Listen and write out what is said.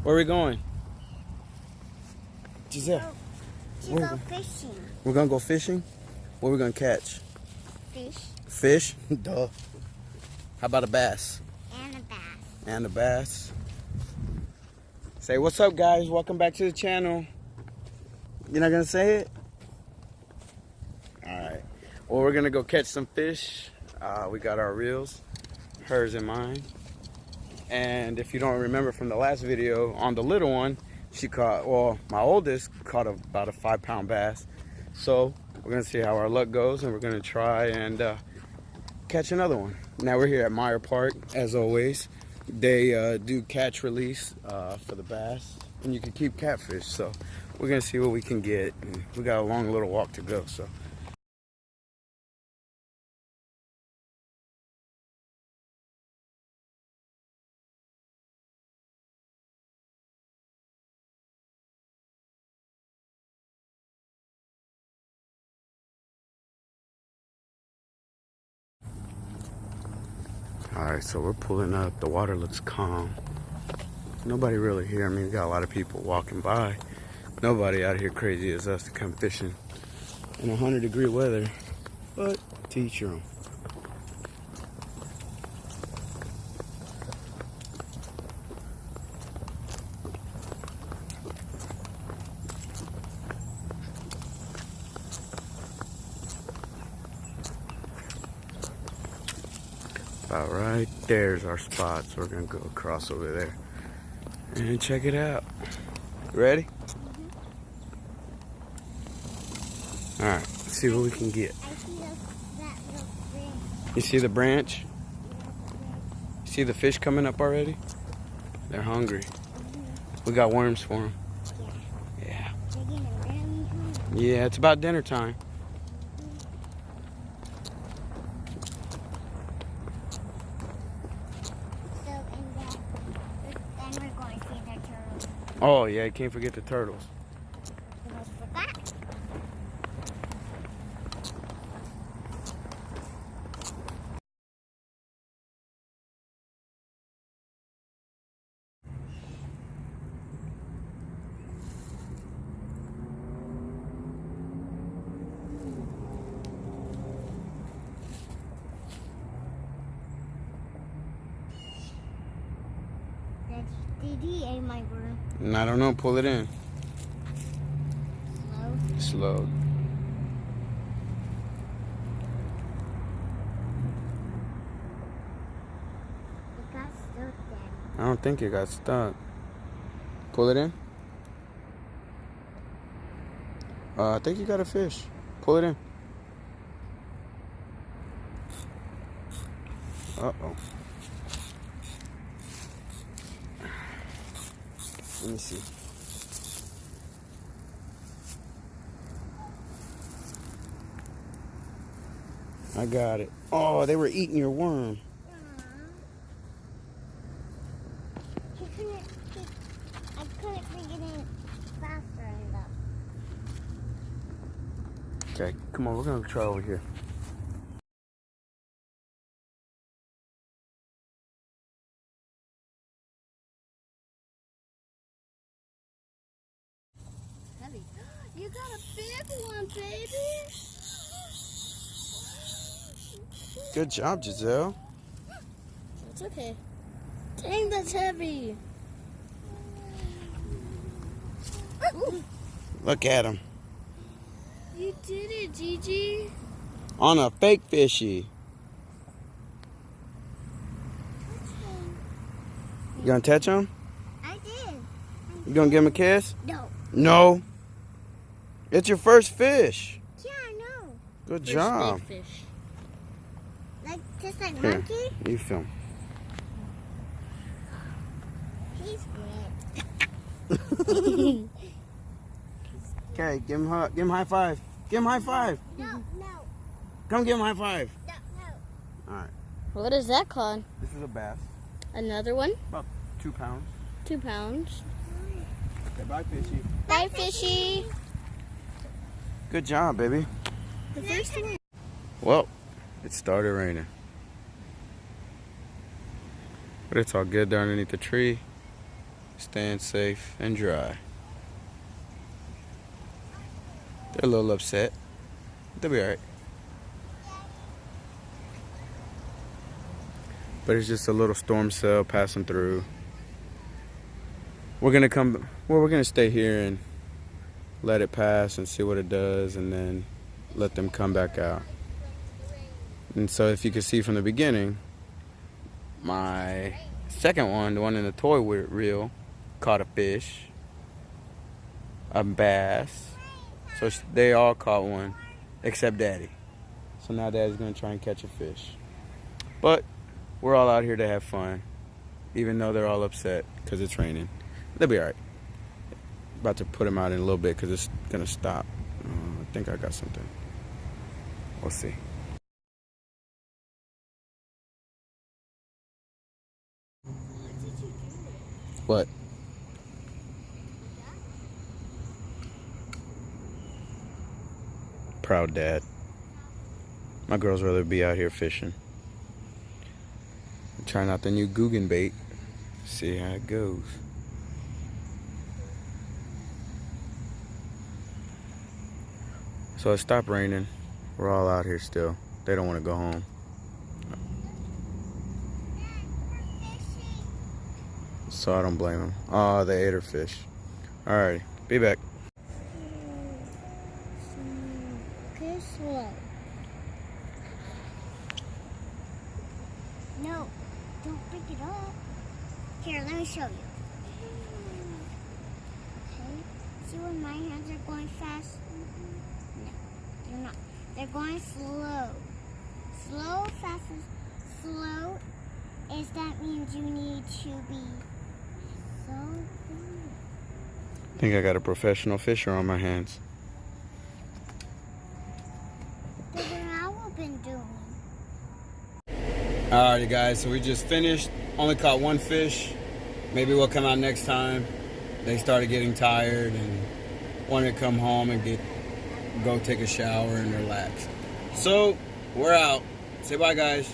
Where are we going? Giselle. To go fishing. We're gonna go fishing? What are we gonna catch? Fish. Fish? Duh. How about a bass? And a bass. And a bass. Say what's up, guys. Welcome back to the channel. You're not gonna say it? Alright. Well, we're gonna go catch some fish. We got our reels, hers and mine. And if you don't remember from the last video, on the little one, she caught, well, my oldest caught about a 5-pound bass. So we're gonna see how our luck goes, and we're gonna try and catch another one. Now we're here at Meyer Park, as always. They do catch release for the bass, and you can keep catfish. So we're gonna see what we can get. And we got a long little walk to go. So. Alright, so we're pulling up. The water looks calm. Nobody really here. I mean, we got a lot of people walking by. Nobody out here crazy as us to come fishing in 100-degree weather. But to each your own. About right there's our spot, so we're gonna go across over there and check it out. Ready? Mm-hmm. All right, let's see what we can get. I see that little branch. You see the branch? You see the fish coming up already? They're hungry. We got worms for them. Yeah. They're getting really hungry. Yeah, it's about dinner time. Oh yeah, you can't forget the turtles. Did he ate my worm? I don't know, pull it in. Slow. Slow. It got stuck, Daddy. I don't think it got stuck. Pull it in. I think you got a fish. Pull it in. Uh-oh. Let me see. I got it. Oh, they were eating your worm. I couldn't bring it in faster enough. Okay, come on, we're gonna try over here. You got a big one, baby. Good job, Giselle. It's okay. Dang, that's heavy. Look at him. You did it, Gigi. On a fake fishy. You gonna touch him? I did. You gonna give him a kiss? No. No. It's your first fish. Yeah, I know. Good First job. big fish. Just like Here, monkey? you film. He's good. Okay, give him high five. Give him high five. No. Come give him high five. No. All right. What is that called? This is a bass. Another one? About 2 pounds. 2 pounds. Okay, bye, fishy. Bye, fishy. Good job, baby. The first one. Well, it started raining. But it's all good there underneath the tree. staying safe and dry. They're a little upset. They'll be alright. But it's just a little storm cell passing through. We're gonna stay here and let it pass and see what it does, and then let them come back out. And so if you can see from the beginning, my second one, the one in the toy reel, caught a fish, a bass. So they all caught one, except Daddy. So now Daddy's gonna try and catch a fish. But we're all out here to have fun, even though they're all upset because it's raining. They'll be alright. About to put them out in a little bit because it's gonna stop. I think I got something. We'll see. What? Proud dad. My girls rather be out here fishing. I'm trying out the new Guggen bait. See how it goes. So it stopped raining. We're all out here still. They don't want to go home. So I don't blame them. Oh, they ate her fish. Alright, be back. Okay, slow. No, don't pick it up. Here, let me show you. Okay, see when my hands are going fast? No, they're not. They're going slow. Slow, fast, slow is that means you need to be so good. I think I got a professional fisher on my hands. That's what I've been doing. Alright guys, so we just finished. Only caught one fish. Maybe we'll come out next time. They started getting tired and wanted to come home and go take a shower and relax. So we're out. Say bye guys.